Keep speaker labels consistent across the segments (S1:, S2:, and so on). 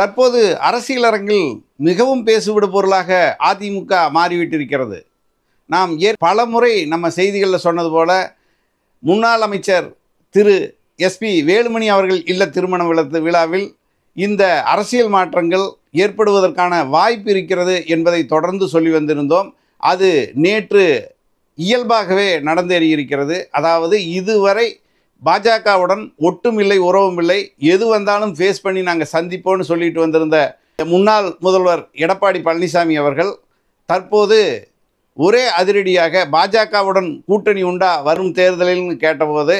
S1: தற்போது அரசியல் அரங்கில் மிகவும் பேசுவிடு பொருளாக அதிமுக மாறிவிட்டிருக்கிறது. நாம் பலமுறை நம்ம செய்திகளில் சொன்னது போல முன்னாள் அமைச்சர் திரு எஸ்பி வேலுமணி அவர்கள் இல்ல திருமண விழாவில் இந்த அரசியல் மாற்றங்கள் ஏற்படுவதற்கான வாய்ப்பு இருக்கிறது என்பதை தொடர்ந்து சொல்லி வந்திருந்தோம். அது நேற்று இயல்பாகவே நடந்தேறியிருக்கிறது. அதாவது இதுவரை பாஜகவுடன் ஒட்டும் இல்லை உறவும் இல்லை, எது வந்தாலும் ஃபேஸ் பண்ணி நாங்கள் சந்திப்போன்னு சொல்லிட்டு வந்திருந்த முன்னாள் முதல்வர் எடப்பாடி பழனிசாமி அவர்கள் தற்போது ஒரே அதிரடியாக பாஜகவுடன் கூட்டணி உண்டா வரும் தேர்தலில்னு கேட்டபோது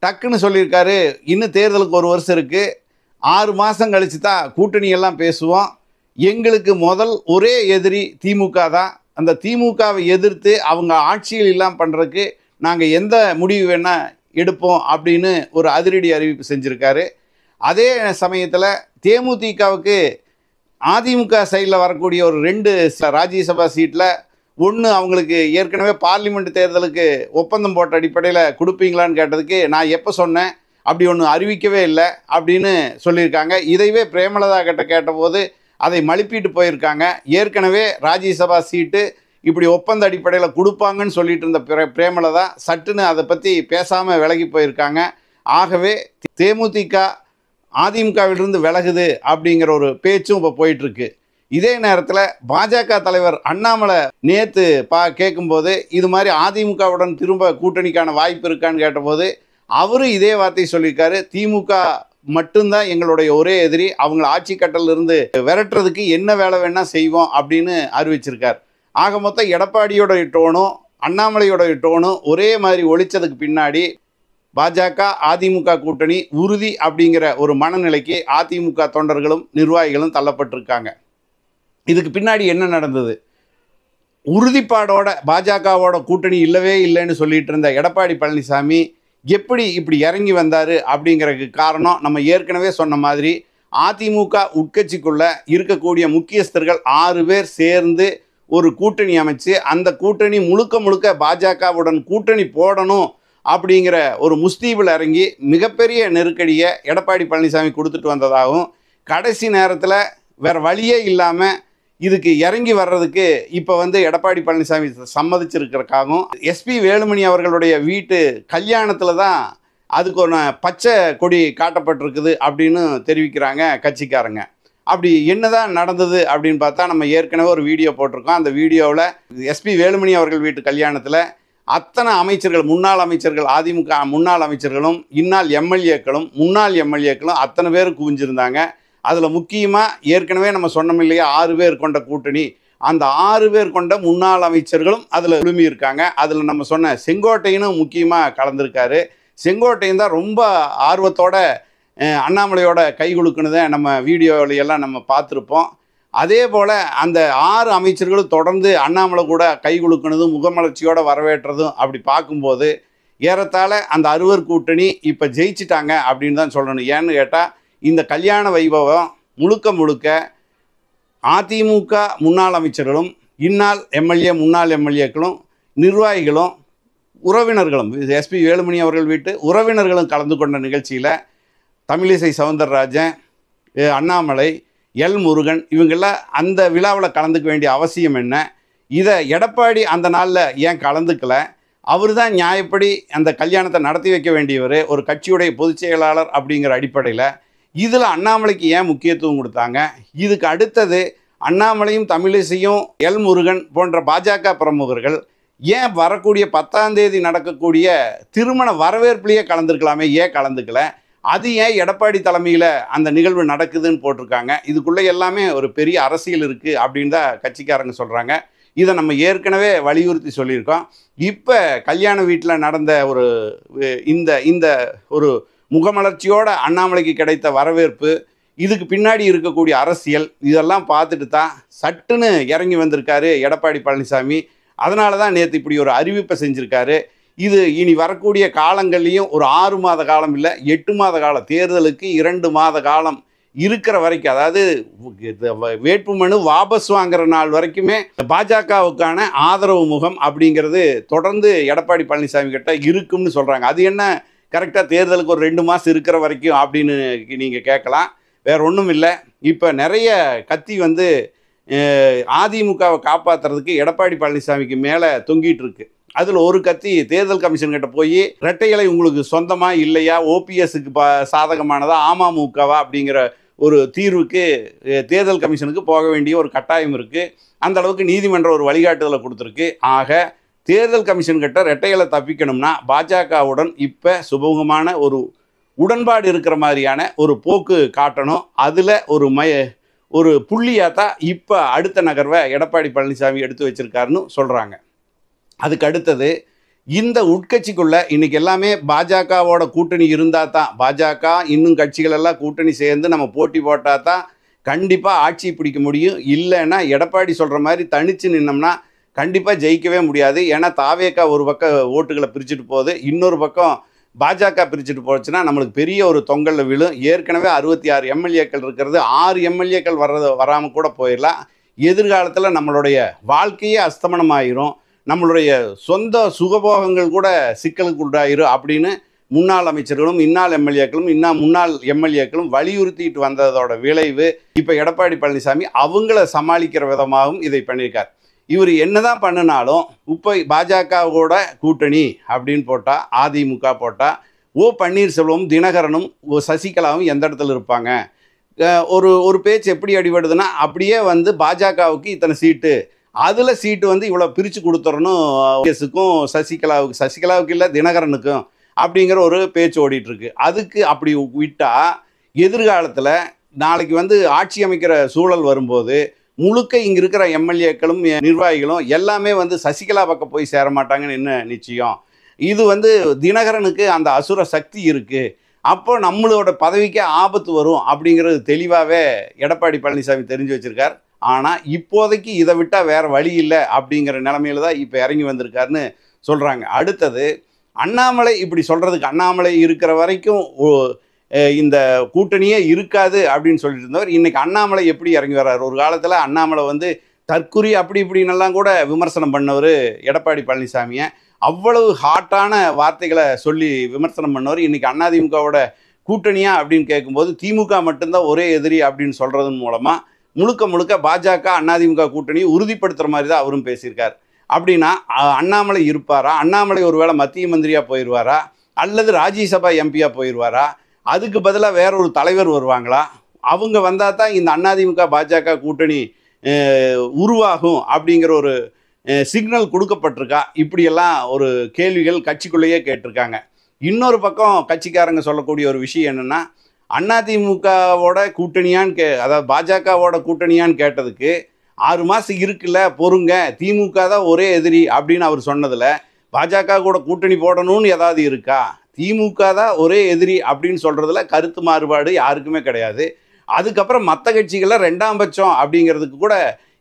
S1: டக்குன்னு சொல்லியிருக்காரு, இன்னும் தேர்தலுக்கு 1 வருஷம் இருக்குது, 6 மாதம் கழித்து தான் கூட்டணியெல்லாம் பேசுவோம், எங்களுக்கு முதல் ஒரே எதிரி திமுக தான், அந்த திமுகவை எதிர்த்து அவங்க ஆட்சியில் இல்லாமல் பண்ணுறதுக்கு நாங்கள் எந்த முடிவு வேணால் எடுப்போம் அப்படின்னு ஒரு அதிரடி அறிவிப்பு செஞ்சுருக்காரு. அதே சமயத்தில் தேமுதிகவுக்கு அதிமுக சைடில் வரக்கூடிய ஒரு 2 ராஜ்யசபா சீட்டில் ஒன்று அவங்களுக்கு ஏற்கனவே பார்லிமெண்ட் தேர்தலுக்கு ஒப்பந்தம் போட்ட அடிப்படையில் கொடுப்பீங்களான்னு கேட்டதுக்கு நான் எப்போ சொன்னேன், அப்படி ஒன்று அறிவிக்கவே இல்லை அப்படின்னு சொல்லியிருக்காங்க. இதைவே பிரேமலதா கிட்ட கேட்டபோது அதை மழுப்பிட்டு போயிருக்காங்க. ஏற்கனவே ராஜ்யசபா சீட்டு இப்படி ஒப்பந்த அடிப்படையில் கொடுப்பாங்கன்னு சொல்லிட்டு இருந்த பிரேமலதா சட்டுன்னு அதை பற்றி பேசாமல் விலகி போயிருக்காங்க. ஆகவே தேமுதிக அதிமுகவிலிருந்து விலகுது அப்படிங்கிற ஒரு பேச்சும் இப்போ போயிட்டுருக்கு. இதே நேரத்தில் பாஜக தலைவர் அண்ணாமலை நேற்று கேட்கும்போது இது மாதிரி அதிமுகவுடன் திரும்ப கூட்டணிக்கான வாய்ப்பு இருக்கான்னு கேட்டபோது அவரும் இதே வார்த்தை சொல்லியிருக்காரு, திமுக மட்டும்தான் எங்களுடைய ஒரே எதிரி, அவங்கள ஆட்சி கட்டலிருந்து விரட்டுறதுக்கு என்ன வேலை வேணால் செய்வோம் அப்படின்னு அறிவிச்சிருக்கார். ஆக மொத்தம் எடப்பாடியோட டோனும் அண்ணாமலையோட டோனும் ஒரே மாதிரி ஒழிச்சதுக்கு பின்னாடி பாஜக அதிமுக கூட்டணி உறுதி அப்படிங்கிற ஒரு மனநிலைக்கு அதிமுக தொண்டர்களும் நிர்வாகிகளும் தள்ளப்பட்டிருக்காங்க. இதுக்கு பின்னாடி என்ன நடந்தது? உறுதிப்பாடோட பாஜகவோட கூட்டணி இல்லவே இல்லைன்னு சொல்லிட்டு இருந்த எடப்பாடி பழனிசாமி எப்படி இப்படி இறங்கி வந்தார் அப்படிங்கிறதுக்கு காரணம் நம்ம ஏற்கனவே சொன்ன மாதிரி அதிமுக உட்கட்சிக்குள்ளே இருக்கக்கூடிய முக்கியஸ்தர்கள் 6 பேர் சேர்ந்து ஒரு கூட்டணி அமைச்சு அந்த கூட்டணி முழுக்க முழுக்க பாஜகவுடன் கூட்டணி போடணும் அப்படிங்கிற ஒரு முஸ்தீபில் இறங்கி மிகப்பெரிய நெருக்கடியை எடப்பாடி பழனிசாமி கொடுத்துட்டு வந்ததாகவும், கடைசி நேரத்தில் வேறு வழியே இல்லாமல் இதுக்கு இறங்கி வர்றதுக்கு இப்போ எடப்பாடி பழனிசாமி சம்மதிச்சிருக்கிறதுக்காகவும், எஸ்பி வேலுமணி அவர்களுடைய வீட்டு கல்யாணத்தில் தான் அதுக்கு ஒரு பச்சை கொடி காட்டப்பட்டிருக்குது அப்படின்னு தெரிவிக்கிறாங்க கட்சிக்காரங்க. அப்படி என்னதான் நடந்தது அப்படின்னு பார்த்தா நம்ம ஏற்கனவே ஒரு வீடியோ போட்டிருக்கோம். அந்த வீடியோவில் எஸ்பி வேலுமணி அவர்கள் வீட்டு கல்யாணத்தில் அத்தனை அமைச்சர்கள், முன்னாள் அமைச்சர்கள், அதிமுக முன்னாள் அமைச்சர்களும் இந்நாள் எம்எல்ஏக்களும் முன்னாள் எம்எல்ஏக்களும் அத்தனை பேர் குவிஞ்சிருந்தாங்க. அதில் முக்கியமாக ஏற்கனவே நம்ம சொன்னோம் இல்லையா, 6 பேர் கொண்ட கூட்டணி, அந்த 6 பேர் கொண்ட முன்னாள் அமைச்சர்களும் அதில் விழுமியிருக்காங்க. அதில் நம்ம சொன்ன செங்கோட்டையனும் முக்கியமாக கலந்துருக்காரு. செங்கோட்டையன் தான் ரொம்ப ஆர்வத்தோட அண்ணாமலையோட கை குலுக்குனதை நம்ம வீடியோவிலையெல்லாம் நம்ம பார்த்துருப்போம். அதே போல் அந்த 6 அமைச்சர்களும் தொடர்ந்து அண்ணாமலை கூட கை குலுக்குனதும் முகமலர்ச்சியோடு வரவேற்றதும் அப்படி பார்க்கும்போது ஏறத்தாழ அந்த 6 கூட்டணி இப்போ ஜெயிச்சிட்டாங்க அப்படின்னு தான் சொல்லணும். ஏன்னு கேட்டால் இந்த கல்யாண வைபவம் முழுக்க முழுக்க அதிமுக முன்னாள் அமைச்சர்களும் இந்நாள் முன்னாள் எம்எல்ஏக்களும் நிர்வாகிகளும் உறவினர்களும் எஸ்பி வேலுமணி அவர்கள் வீட்டு உறவினர்களும் கலந்து கொண்ட நிகழ்ச்சியில் தமிழிசை சவுந்தரராஜன், அண்ணாமலை, எல் முருகன் இவங்கெல்லாம் அந்த விழாவில் கலந்துக்க வேண்டிய அவசியம் என்ன? இதை எடப்பாடி அந்த நாளில் ஏன் கலந்துக்கலை? அவர் தான் நியாயப்படி அந்த கல்யாணத்தை நடத்தி வைக்க வேண்டியவர், ஒரு கட்சியுடைய பொதுச் செயலாளர் அப்படிங்கிற அடிப்படையில். இதில் அண்ணாமலைக்கு ஏன் முக்கியத்துவம் கொடுத்தாங்க? இதுக்கு அடுத்தது அண்ணாமலையும் தமிழிசையும் எல் முருகன் போன்ற பாஜக பிரமுகர்கள் ஏன் வரக்கூடிய 10ஆம் தேதி நடக்கக்கூடிய திருமண வரவேற்புலையே கலந்துருக்கலாமே, ஏன் கலந்துக்கல? அது ஏன் எடப்பாடி தலைமையில் அந்த நிகழ்வு நடக்குதுன்னு போட்டிருக்காங்க. இதுக்குள்ளே எல்லாமே ஒரு பெரிய அரசியல் இருக்குது அப்படின்னு தான் கட்சிக்காரங்க சொல்கிறாங்க. இதை நம்ம ஏற்கனவே வலியுறுத்தி சொல்லியிருக்கோம். இப்போ கல்யாண வீட்டில் நடந்த ஒரு இந்த ஒரு முகமலர்ச்சியோட அண்ணாமலைக்கு கிடைத்த வரவேற்பு, இதுக்கு பின்னாடி இருக்கக்கூடிய அரசியல், இதெல்லாம் பார்த்துட்டு தான் சட்டுன்னு இறங்கி வந்திருக்காரு எடப்பாடி பழனிசாமி. அதனால தான் நேற்று இப்படி ஒரு அறிவிப்பை செஞ்சுருக்காரு. இது இனி வரக்கூடிய காலங்கள்லேயும் ஒரு 6 மாத காலம் இல்லை, 8 மாத காலம், தேர்தலுக்கு 2 மாத காலம் இருக்கிற வரைக்கும், அதாவது வேட்புமனு வாபஸ் வாங்குற நாள் வரைக்குமே பாஜகவுக்கான ஆதரவு முகம் அப்படிங்கிறது தொடர்ந்து எடப்பாடி பழனிசாமி கிட்ட இருக்கும்னு சொல்கிறாங்க. அது என்ன கரெக்டாக தேர்தலுக்கு ஒரு 2 மாதம் இருக்கிற வரைக்கும் அப்படின்னு நீங்கள் கேட்கலாம். வேற ஒன்றும் இல்லை. இப்போ நிறைய கத்தி வந்து அதிமுகவை காப்பாற்றுறதுக்கு எடப்பாடி பழனிசாமிக்கு மேலே தொங்கிட்டு இருக்கு. அதில் ஒரு கத்தி தேர்தல் கமிஷன் கிட்ட போய் இரட்டை இலை உங்களுக்கு சொந்தமா இல்லையா, ஓபிஎஸ்க்கு சாதகமானதா அமமுகவா அப்படிங்கிற ஒரு தீர்வுக்கு தேர்தல் கமிஷனுக்கு போக வேண்டிய ஒரு கட்டாயம் இருக்குது. அந்த அளவுக்கு நீதிமன்றம் ஒரு வழிகாட்டுதலை கொடுத்துருக்கு. ஆக தேர்தல் கமிஷன் கிட்ட இரட்டை இலை தப்பிக்கணும்னா பாஜகவுடன் இப்போ சுமூகமான ஒரு உடன்பாடு இருக்கிற மாதிரியான ஒரு போக்கு காட்டணும். அதில் ஒரு புள்ளியாக தான் இப்போ அடுத்த நகர்வை எடப்பாடி பழனிசாமி எடுத்து வச்சிருக்காருன்னு சொல்கிறாங்க. அதுக்கு அடுத்தது இந்த உட்கட்சிக்குள்ள இன்னைக்கு எல்லாமே பாஜகவோட கூட்டணி இருந்தால் தான், பாஜக இன்னும் கட்சிகள் எல்லாம் கூட்டணி சேர்ந்து நம்ம போட்டி போட்டால் தான் கண்டிப்பாக ஆட்சி பிடிக்க முடியும். இல்லைன்னா எடப்பாடி சொல்கிற மாதிரி தனித்து நின்னோம்னா கண்டிப்பாக ஜெயிக்கவே முடியாது. ஏன்னா தாவேக்கா ஒரு பக்கம் ஓட்டுகளை பிரிச்சுட்டு போகுது, இன்னொரு பக்கம் பாஜக பிரிச்சுட்டு போச்சுன்னா நம்மளுக்கு பெரிய ஒரு தொங்கலில் விழும். ஏற்கனவே 66 எம்எல்ஏக்கள் இருக்கிறது, 6 எம்எல்ஏக்கள் வராமல் கூட போயிடலாம். எதிர்காலத்தில் நம்மளுடைய வாழ்க்கையே அஸ்தமனமாயிரும், நம்மளுடைய சொந்த சுகபோகங்கள் கூட சிக்கலுக்கு உண்டாயிரும் அப்படின்னு முன்னாள் அமைச்சர்களும் முன்னாள் எம்எல்ஏக்களும் வலியுறுத்திட்டு வந்ததோட விளைவு இப்போ எடப்பாடி பழனிசாமி அவங்கள சமாளிக்கிற விதமாகவும் இதை பண்ணியிருக்கார். இவர் என்னதான் பண்ணினாலும் இப்போ பாஜகவோட கூட்டணி அப்படின்னு போட்டால், அதிமுக போட்டால் ஓ பன்னீர்செல்வமும் தினகரனும் சசிகலாவும் எந்த இடத்துல இருப்பாங்க? ஒரு பேச்சு எப்படி அடிபடுதுன்னா, அப்படியே வந்து பாஜகவுக்கு இத்தனை சீட்டு, அதில் சீட்டு வந்து இவ்வளோ பிரித்து கொடுத்துறணும் ஓபிஎஸ்க்கும் சசிகலாவுக்கு இல்லை தினகரனுக்கும் அப்படிங்கிற ஒரு பேச்சு ஓடிட்டுருக்கு. அதுக்கு அப்படி விட்டால் எதிர்காலத்தில் நாளைக்கு வந்து ஆட்சி அமைக்கிற சூழல் வரும்போது முழுக்க இங்கே இருக்கிற எம்எல்ஏக்களும் நிர்வாகிகளும் எல்லாமே வந்து சசிகலா பக்கம் போய் சேர மாட்டாங்கன்னு என்ன நிச்சயம்? இது வந்து தினகரனுக்கு அந்த அசுர சக்தி இருக்குது, அப்போ நம்மளோட பதவிக்கே ஆபத்து வரும் அப்படிங்கிறது தெளிவாகவே எடப்பாடி பழனிசாமி தெரிஞ்சு வச்சுருக்கார். ஆனால் இப்போதைக்கு இதை விட்டால் வேறு வழி இல்லை அப்படிங்கிற நிலமையில தான் இப்போ இறங்கி வந்திருக்காருன்னு சொல்கிறாங்க. அடுத்தது அண்ணாமலை இப்படி சொல்கிறதுக்கு, அண்ணாமலை இருக்கிற வரைக்கும் இந்த கூட்டணியே இருக்காது அப்படின்னு சொல்லிட்டு இருந்தவர் இன்றைக்கி அண்ணாமலை எப்படி இறங்கி வர்றார்? ஒரு காலத்தில் அண்ணாமலை வந்து தற்குறி அப்படி இப்படின்னெல்லாம் கூட விமர்சனம் பண்ணவர் எடப்பாடி பழனிசாமியை. அவ்வளவு ஹாட்டான வார்த்தைகளை சொல்லி விமர்சனம் பண்ணவர் இன்றைக்கி அதிமுகவோட கூட்டணியா அப்படின்னு கேட்கும்போது திமுக மட்டும்தான் ஒரே எதிரி அப்படின்னு சொல்கிறதன் மூலமாக முழுக்க பாஜக அதிமுக கூட்டணியை உறுதிப்படுத்துகிற மாதிரி தான் அவரும் பேசியிருக்கார். அப்படின்னா அண்ணாமலை இருப்பாரா? அண்ணாமலை ஒருவேளை மத்திய மந்திரியாக போயிடுவாரா, அல்லது ராஜ்யசபா எம்பியாக போயிடுவாரா? அதுக்கு பதிலாக வேற ஒரு தலைவர் வருவாங்களா? அவங்க வந்தால் தான் இந்த அதிமுக பாஜக கூட்டணி உருவாகும் அப்படிங்கிற ஒரு சிக்னல் கொடுக்கப்பட்டிருக்கா? இப்படியெல்லாம் ஒரு கேள்விகள் கட்சிக்குள்ளேயே கேட்டிருக்காங்க. இன்னொரு பக்கம் கட்சிக்காரங்க சொல்லக்கூடிய ஒரு விஷயம் என்னென்னா, அதிமுகவோட கூட்டணியான்னு அதாவது பாஜகவோட கூட்டணியான்னு கேட்டதுக்கு 6 மாதம் இருக்குல்ல பொறுங்க, திமுக தான் ஒரே எதிரி அப்படின்னு அவர் சொன்னதில் பாஜக கூட கூட்டணி போடணும்னு ஏதாவது இருக்கா? திமுக தான் ஒரே எதிரி அப்படின்னு சொல்கிறதுல கருத்து மாறுபாடு யாருக்குமே கிடையாது. அதுக்கப்புறம் மற்ற கட்சிகளில் 2ஆம் பட்சம் அப்படிங்கிறதுக்கு கூட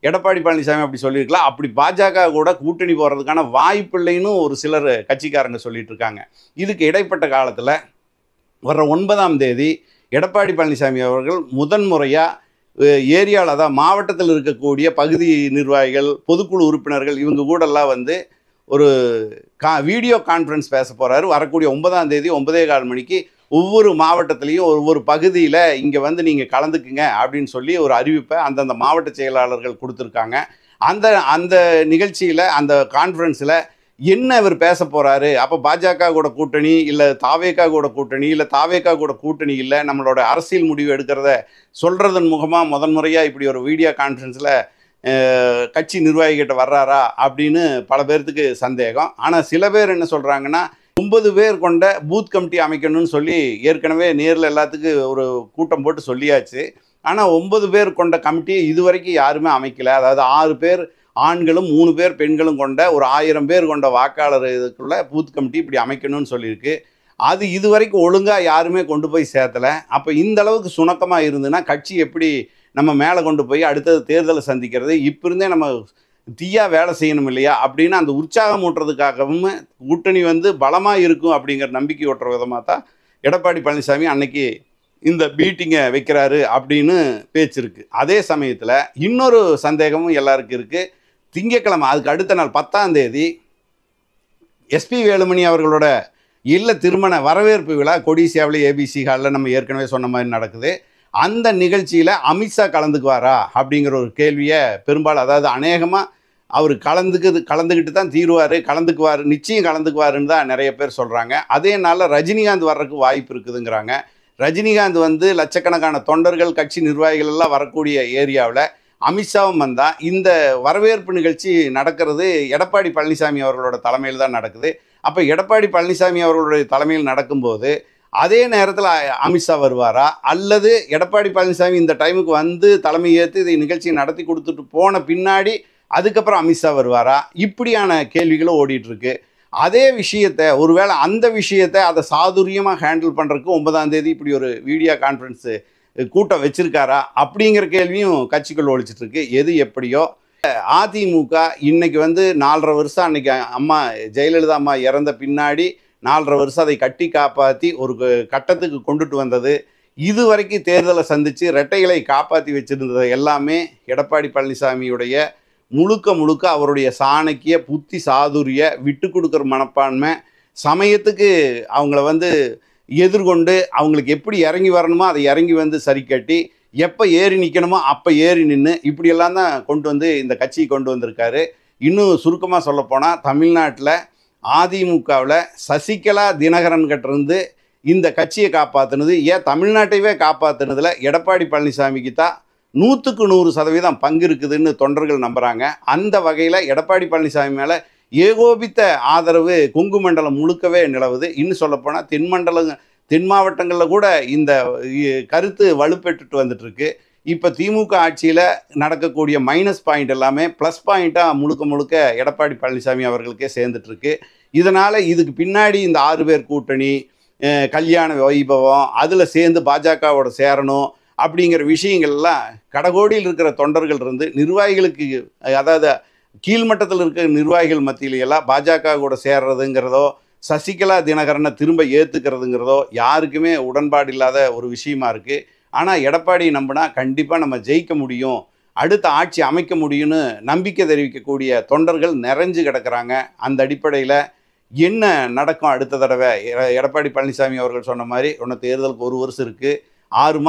S1: எடப்பாடி பழனிசாமி அப்படி சொல்லியிருக்கலாம். அப்படி பாஜக கூட கூட்டணி போகிறதுக்கான வாய்ப்பில்லைன்னு ஒரு சிலர் கட்சிக்காரங்க சொல்லிட்டு இருக்காங்க. இதுக்கு இடைப்பட்ட காலத்தில் வர்ற 9ஆம் தேதி எடப்பாடி பழனிசாமி அவர்கள் முதன்முறையாக ஏரியாவில், அதாவது மாவட்டத்தில் இருக்கக்கூடிய பகுதி நிர்வாகிகள், பொதுக்குழு உறுப்பினர்கள் இவங்க கூடலாம் வந்து ஒரு வீடியோ கான்ஃபரன்ஸ் பேச போகிறாரு. வரக்கூடிய 9ஆம் தேதி 9:15 மணிக்கு ஒவ்வொரு மாவட்டத்திலையும் ஒவ்வொரு பகுதியில் இங்கே வந்து நீங்கள் கலந்துக்குங்க அப்படின்னு சொல்லி ஒரு அறிவிப்பை அந்தந்த மாவட்ட செயலாளர்கள் கொடுத்துருக்காங்க. அந்த நிகழ்ச்சியில், அந்த கான்ஃபரன்ஸில் என்ன இவர் பேச போகிறாரு? அப்போ பாஜக கூட கூட்டணி இல்லை தாவேக்கா கூட கூட்டணி, இல்லை தாவேக்கா கூட கூட்டணி இல்லை, நம்மளோட அரசியல் முடிவு எடுக்கிறத சொல்கிறதன் முகமாக முதன்முறையாக இப்படி ஒரு வீடியோ கான்ஃபரன்ஸில் கட்சி நிர்வாகிகிட்ட வர்றாரா அப்படின்னு பல பேர்த்துக்கு சந்தேகம். ஆனால் சில பேர் என்ன சொல்கிறாங்கன்னா, 9 பேர் கொண்ட பூத் கமிட்டி அமைக்கணும்னு சொல்லி ஏற்கனவே நேரில் எல்லாத்துக்கும் ஒரு கூட்டம் போட்டு சொல்லியாச்சு. ஆனால் 9 பேர் கொண்ட கமிட்டியை இதுவரைக்கும் யாருமே அமைக்கலை. அதாவது 6 பேர் ஆண்களும் 3 பேர் பெண்களும் கொண்ட ஒரு 1000 பேர் கொண்ட வாக்காளர் இதுக்குள்ள பூத் கமிட்டி இப்படி அமைக்கணும்னு சொல்லியிருக்கு. அது இதுவரைக்கும் ஒழுங்காக யாருமே கொண்டு போய் சேர்த்தலை. அப்போ இந்த அளவுக்கு சுணக்கமாக இருந்துன்னா கட்சி எப்படி நம்ம மேலே கொண்டு போய் அடுத்தது தேர்தலை சந்திக்கிறது? இப்போ இருந்தே நம்ம தீயா வேலை செய்யணும் இல்லையா அப்படின்னு அந்த உற்சாகம் ஊட்டுறதுக்காகவும் கூட்டணி வந்து பலமாக இருக்கும் அப்படிங்கிற நம்பிக்கை ஊட்டுற விதமாக தான் எடப்பாடி பழனிசாமி அன்னைக்கு இந்த மீட்டிங்கை வைக்கிறாரு அப்படின்னு பேச்சு இருக்குது. அதே சமயத்தில் இன்னொரு சந்தேகமும் எல்லாருக்கும் இருக்குது. திங்கட்கிழமை, அதுக்கு அடுத்த நாள் 10ஆம் தேதி எஸ்பி வேலுமணி அவர்களோட இல்ல திருமண வரவேற்பு விழா கொடிசியாவில் ஏபிசி ஹாலில் நம்ம ஏற்கனவே சொன்ன மாதிரி நடக்குது. அந்த நிகழ்ச்சியில் அமித்ஷா கலந்துக்குவாரா அப்படிங்கிற ஒரு கேள்வியை பெரும்பாலும், அதாவது அநேகமாக அவர் கலந்துக்கிட்டு தான் தீருவார், நிச்சயம் கலந்துக்குவாருன்னு தான் நிறைய பேர் சொல்கிறாங்க. அதே நாளில் ரஜினிகாந்த் வர்றதுக்கு வாய்ப்பு இருக்குதுங்கிறாங்க. ரஜினிகாந்த் வந்து லட்சக்கணக்கான தொண்டர்கள், கட்சி நிர்வாகிகள் எல்லாம் வரக்கூடிய ஏரியாவில் அமித்ஷாவும் வந்தால் இந்த வரவேற்பு நிகழ்ச்சி நடக்கிறது எடப்பாடி பழனிசாமி அவர்களோட தலைமையில் தான் நடக்குது. அப்போ எடப்பாடி பழனிசாமி அவர்களுடைய தலைமையில் நடக்கும்போது அதே நேரத்தில் அமித்ஷா வருவாரா, அல்லது எடப்பாடி பழனிசாமி இந்த டைமுக்கு வந்து தலைமை ஏற்று இதை நிகழ்ச்சியை நடத்தி கொடுத்துட்டு போன பின்னாடி அதுக்கப்புறம் அமித்ஷா வருவாரா, இப்படியான கேள்விகளும் ஓடிட்டுருக்கு. அதே விஷயத்தை, ஒருவேளை அந்த விஷயத்தை அதை சாதுரியமாக ஹேண்டில் பண்ணுறதுக்கு 9ஆம் தேதி இப்படி ஒரு வீடியோ கான்ஃபரன்ஸு கூட்டம் வச்சுருக்காரா அப்படிங்கிற கேள்வியும் கட்சிக்குள் ஒழிச்சிட்ருக்கு. எது எப்படியோ அதிமுக இன்னைக்கு வந்து 4.5 வருஷம், அன்னைக்கு அம்மா ஜெயலலிதா அம்மா இறந்த பின்னாடி 4.5 வருஷம் அதை கட்டி காப்பாற்றி ஒரு கட்டத்துக்கு கொண்டுட்டு வந்தது. இதுவரைக்கும் தேர்தலை சந்தித்து ரெட்டைகளை காப்பாற்றி வச்சுருந்தது எல்லாமே எடப்பாடி பழனிசாமியுடைய முழுக்க அவருடைய சாணக்கிய புத்தி சாதுரிய விட்டு கொடுக்குற மனப்பான்மை, சமயத்துக்கு அவங்கள வந்து எதிர்கொண்டு அவங்களுக்கு எப்படி இறங்கி வரணுமோ அதை இறங்கி வந்து சரி கட்டி, எப்போ ஏறி நிற்கணுமோ அப்போ ஏறி நின்று இப்படியெல்லாம் தான் கொண்டு வந்து இந்த கட்சியை கொண்டு வந்திருக்காரு. இன்னும் சுருக்கமாக சொல்லப்போனால் தமிழ்நாட்டில் அதிமுகவில் சசிகலா தினகரன் கிட்டேருந்து இந்த கட்சியை காப்பாற்றினது, ஏன் தமிழ்நாட்டையே காப்பாற்றினதில் எடப்பாடி பழனிசாமிக்கு தான் 100% பங்கு இருக்குதுன்னு தொண்டர்கள் நம்புகிறாங்க. அந்த வகையில் எடப்பாடி பழனிசாமி மேலே ஏகோபித்த ஆதரவு கொங்கு மண்டலம் முழுக்கவே நிலவுது. இன்னும் சொல்லப்போனால் தென் மாவட்டங்களில் கூட இந்த கருத்து வலுப்பெற்றுட்டு வந்துட்டுருக்கு. இப்போ திமுக ஆட்சியில் நடக்கக்கூடிய மைனஸ் பாயிண்ட் எல்லாமே ப்ளஸ் பாயிண்ட்டாக முழுக்க எடப்பாடி பழனிசாமி அவர்களுக்கே சேர்ந்துட்டுருக்கு. இதனால் இதுக்கு பின்னாடி இந்த 6 பேர் கூட்டணி, கல்யாண வைபவம், அதில் சேர்ந்து பாஜகவோட சேரணும் அப்படிங்கிற விஷயங்கள்லாம் கடகோடியில் இருக்கிற தொண்டர்கள் இருந்து நிர்வாகிகளுக்கு, அதாவது கீழ்மட்டத்தில் இருக்கிற நிர்வாகிகள் மத்தியிலையெல்லாம் பாஜக கூட சேர்றதுங்கிறதோ சசிகலா தினகரனை திரும்ப ஏற்றுக்கிறதுங்கிறதோ யாருக்குமே உடன்பாடு இல்லாத ஒரு விஷயமா இருக்குது. ஆனால் எடப்பாடி நம்பினா கண்டிப்பாக நம்ம ஜெயிக்க முடியும், அடுத்த ஆட்சி அமைக்க முடியும்னு நம்பிக்கை தெரிவிக்கக்கூடிய தொண்டர்கள் நிறைஞ்சு கிடக்கிறாங்க. அந்த அடிப்படையில் என்ன நடக்கும் அடுத்த தடவை, எடப்பாடி பழனிசாமி அவர்கள் சொன்ன மாதிரி இன்னும் தேர்தலுக்கு 1 வருஷம் இருக்குது. 6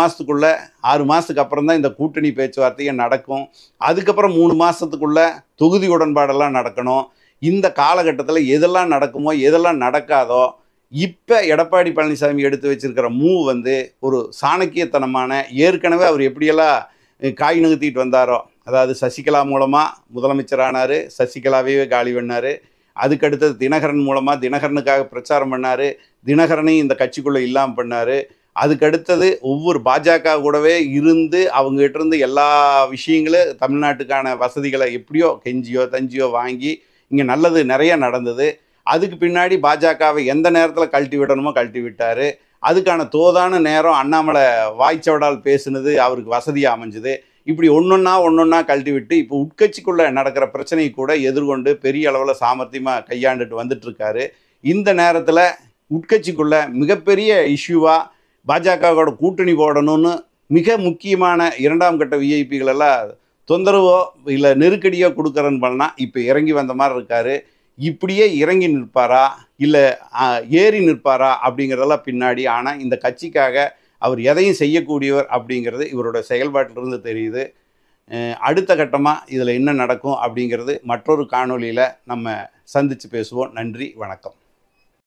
S1: மாதத்துக்கு அப்புறம் தான் இந்த கூட்டணி பேச்சுவார்த்தையே நடக்கும். அதுக்கப்புறம் 3 மாதத்துக்குள்ளே தொகுதி உடன்பாடெல்லாம் நடக்கணும். இந்த காலகட்டத்தில் எதெல்லாம் நடக்குமோ எதெல்லாம் நடக்காதோ, இப்போ எடப்பாடி பழனிசாமி எடுத்து வச்சிருக்கிற மூவ் வந்து ஒரு சாணக்கியத்தனமான, ஏற்கனவே அவர் எப்படியெல்லாம் காய் நகர்த்திட்டு வந்தாரோ, அதாவது சசிகலா மூலமாக முதலமைச்சரானார், சசிகலாவே காலி பண்ணார். அதுக்கடுத்தது தினகரன் மூலமாக தினகரனுக்காக பிரச்சாரம் பண்ணார், தினகரனையும் இந்த கட்சிக்குள்ளே இல்லாமல் பண்ணார். அதுக்கடுத்தது ஒவ்வொரு பாஜக கூடவே இருந்து அவங்ககிட்ட இருந்து எல்லா விஷயங்களும் தமிழ்நாட்டுக்கான வசதிகளை எப்படியோ கெஞ்சியோ தஞ்சியோ வாங்கி இங்கே நல்லது நிறைய நடந்தது. அதுக்கு பின்னாடி பாஜகவை எந்த நேரத்தில் கழட்டி விடணுமோ கழட்டி விட்டார். அதுக்கான தோதான நேரம் அண்ணாமலை வாய்ச்சவடால் பேசுனது அவருக்கு வசதியாக அமைஞ்சுது. இப்படி ஒன்றொன்னா கழட்டி விட்டு இப்போ உட்கட்சிக்குள்ளே நடக்கிற பிரச்சனையை கூட எதிர்கொண்டு பெரிய அளவில் சாமர்த்தியமாக கையாண்டுட்டு வந்துட்டுருக்காரு. இந்த நேரத்தில் உட்கட்சிக்குள்ளே மிகப்பெரிய இஷ்யூவாக பாஜகவோட கூட்டணி போடணும்னு மிக முக்கியமான 2ஆம் கட்ட விஐபிகளெல்லாம் தொந்தரவோ இல்லை நெருக்கடியோ கொடுக்குறன்னு பண்ணால் இப்போ இறங்கி வந்த மாதிரி இருக்கார். இப்படியே இறங்கி நிற்பாரா இல்லை ஏறி நிற்பாரா அப்படிங்கிறதெல்லாம் பின்னாடி. ஆனால் இந்த கட்சிக்காக அவர் எதையும் செய்யக்கூடியவர் அப்படிங்கிறது இவரோட செயல்பாட்டிலிருந்து தெரியுது. அடுத்த கட்டமாக இதில் என்ன நடக்கும் அப்படிங்கிறது மற்றொரு காணொளியில் நம்ம சந்தித்து பேசுவோம். நன்றி, வணக்கம்.